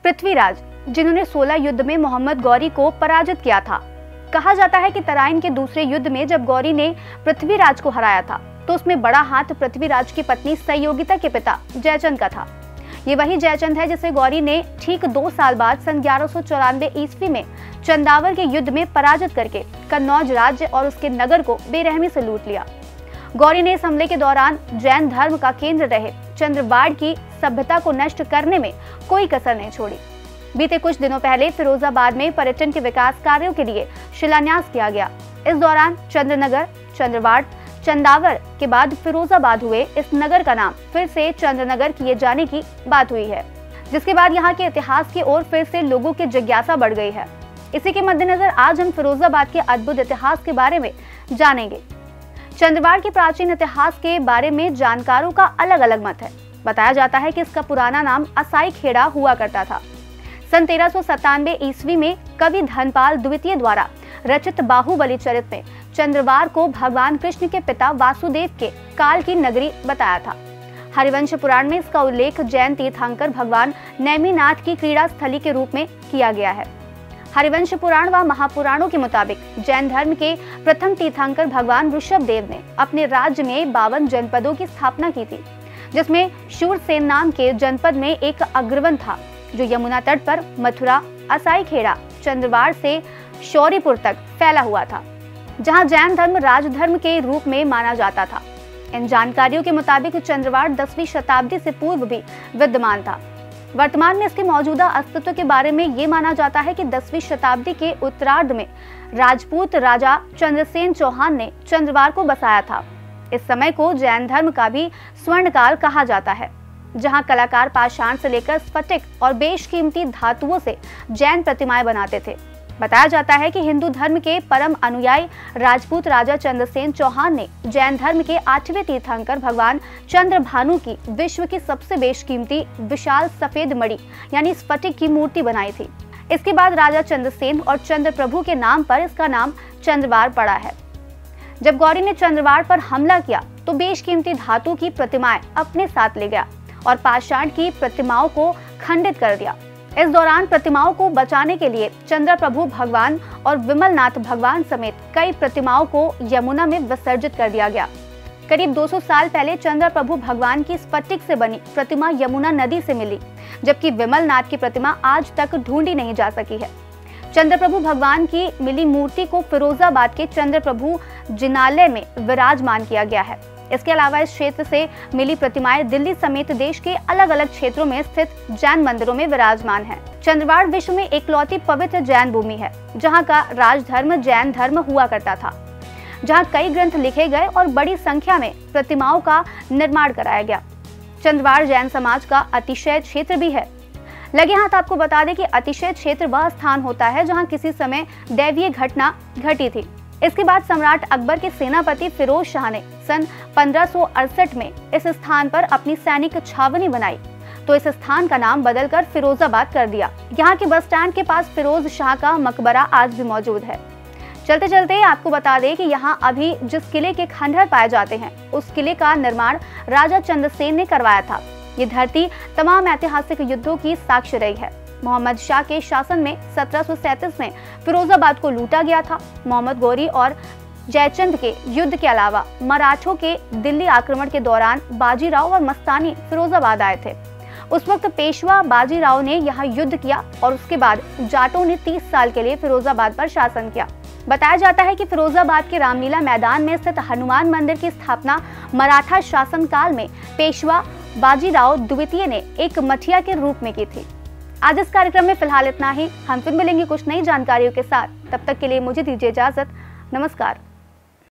पृथ्वीराज, जिन्होंने 16 युद्ध में मोहम्मद गौरी को पराजित किया था। कहा जाता है कि तराइन के दूसरे युद्ध में जब गौरी ने पृथ्वीराज को हराया था तो उसमें बड़ा हाथ पृथ्वीराज की पत्नी संयोगिता के पिता जयचंद का था। ये वही जयचंद है जिसे गौरी ने ठीक 2 साल बाद सन 1194 ईस्वी में चंदावर के युद्ध में पराजित करके कन्नौज राज्य और उसके नगर को बेरहमी से लूट लिया। गौरी ने इस हमले के दौरान जैन धर्म का केंद्र रहे चंद्रवाड़ की सभ्यता को नष्ट करने में कोई कसर नहीं छोड़ी। बीते कुछ दिनों पहले फिरोजाबाद में पर्यटन के विकास कार्यों के लिए शिलान्यास किया गया। इस दौरान चंद्रनगर, चंद्रवाड़, चंदावर के बाद फिरोजाबाद हुए इस नगर का नाम फिर से चंद्रनगर किए जाने की बात हुई है, जिसके बाद यहाँ के इतिहास की ओर फिर से लोगों की जिज्ञासा बढ़ गई है। इसी के मद्देनजर आज हम फिरोजाबाद के अद्भुत इतिहास के बारे में जानेंगे। चंद्रवाड़ के प्राचीन इतिहास के बारे में जानकारों का अलग अलग मत है। बताया जाता है कि इसका पुराना नाम असाई खेड़ा हुआ करता था। सन 1397 ईस्वी में कवि धनपाल द्वितीय द्वारा रचित बाहुबली चरित में चंद्रवाड़ को भगवान कृष्ण के पिता वासुदेव के काल की नगरी बताया था। हरिवंश पुराण में इसका उल्लेख जैन तीर्थंकर भगवान नेमिनाथ की क्रीड़ा स्थली के रूप में किया गया है। हरिवंश पुराण व महापुराणों के मुताबिक जैन धर्म के प्रथम तीर्थंकर भगवान ऋषभदेव ने अपने राज्य में 52 जनपदों की स्थापना की थी, जिसमें शूरसेन नाम के जनपद में एक अग्रवन था जो यमुना तट पर मथुरा, असाई खेड़ा, चंद्रवाड़ से शौरीपुर तक फैला हुआ था, जहां जैन धर्म राजधर्म के रूप में माना जाता था। इन जानकारियों के मुताबिक चंद्रवाड़ 10वीं शताब्दी से पूर्व भी विद्यमान था। वर्तमान में इसके मौजूदा अस्तित्व के बारे में ये माना जाता है कि 10वीं शताब्दी के उत्तरार्ध में राजपूत राजा चंद्रसेन चौहान ने चंद्रवाड़ को बसाया था। इस समय को जैन धर्म का भी स्वर्णकाल कहा जाता है, जहां कलाकार पाषाण से लेकर स्फटिक और बेशकीमती धातुओं से जैन प्रतिमाएं बनाते थे। बताया जाता है कि हिंदू धर्म के परम अनुयायी राजपूत राजा चंद्रसेन चौहान ने जैन धर्म के 8वें तीर्थंकर भगवान चंद्रभानु की विश्व की सबसे बेशकीमती विशाल सफेद मणि यानी स्फटिक की मूर्ति बनाई थी। इसके बाद राजा चंद्रसेन और चंद्र प्रभु के नाम पर इसका नाम चंद्रवाड़ पड़ा है। जब गौरी ने चंद्रवाड़ पर हमला किया तो बेशकीमती धातु की प्रतिमाएं अपने साथ ले गया और पाषाण की प्रतिमाओं को खंडित कर दिया। इस दौरान प्रतिमाओं को बचाने के लिए चंद्र प्रभु भगवान और विमलनाथ भगवान समेत कई प्रतिमाओं को यमुना में विसर्जित कर दिया गया। करीब 200 साल पहले चंद्र प्रभु भगवान की स्फटिक से बनी प्रतिमा यमुना नदी से मिली, जबकि विमलनाथ की प्रतिमा आज तक ढूंढी नहीं जा सकी है। चंद्र प्रभु भगवान की मिली मूर्ति को फिरोजाबाद के चंद्र प्रभु जिनालय में विराजमान किया गया है। इसके अलावा इस क्षेत्र से मिली प्रतिमाएं दिल्ली समेत देश के अलग अलग क्षेत्रों में स्थित जैन मंदिरों में विराजमान हैं। चंद्रवाड़ विश्व में एकलौती पवित्र जैन भूमि है, जहां का राजधर्म जैन धर्म हुआ करता था, जहां कई ग्रंथ लिखे गए और बड़ी संख्या में प्रतिमाओं का निर्माण कराया गया। चंद्रवाड़ जैन समाज का अतिशय क्षेत्र भी है। लगे हाथ आपको बता दें कि अतिशय क्षेत्र वह स्थान होता है जहाँ किसी समय दैवीय घटना घटी थी। इसके बाद सम्राट अकबर के सेनापति फिरोज शाह ने सन 1568 में इस स्थान पर अपनी सैनिक छावनी बनाई, तो इस स्थान का नाम बदलकर फिरोजाबाद कर दिया। यहाँ के बस स्टैंड के पास फिरोज शाह का मकबरा आज भी मौजूद है। चलते चलते आपको बता दें कि यहाँ अभी जिस किले के खंडहर पाए जाते हैं उस किले का निर्माण राजा चंद्रसेन ने करवाया था। ये धरती तमाम ऐतिहासिक युद्धों की साक्ष्य रही है। मोहम्मद शाह के शासन में 1737 में फिरोजाबाद को लूटा गया था। मोहम्मद गौरी और जयचंद के युद्ध के अलावा मराठों के दिल्ली आक्रमण के दौरान बाजीराव और मस्तानी फिरोजाबाद आए थे। उस वक्त पेशवा बाजीराव ने यहाँ युद्ध किया और उसके बाद जाटों ने 30 साल के लिए फिरोजाबाद पर शासन किया। बताया जाता है कि फिरोजाबाद के रामलीला मैदान में स्थित हनुमान मंदिर की स्थापना मराठा शासनकाल में पेशवा बाजीराव द्वितीय ने एक मठिया के रूप में की थी। आज इस कार्यक्रम में फिलहाल इतना ही। हम फिर मिलेंगे कुछ नई जानकारियों के साथ। तब तक के लिए मुझे दीजिए इजाजत। नमस्कार।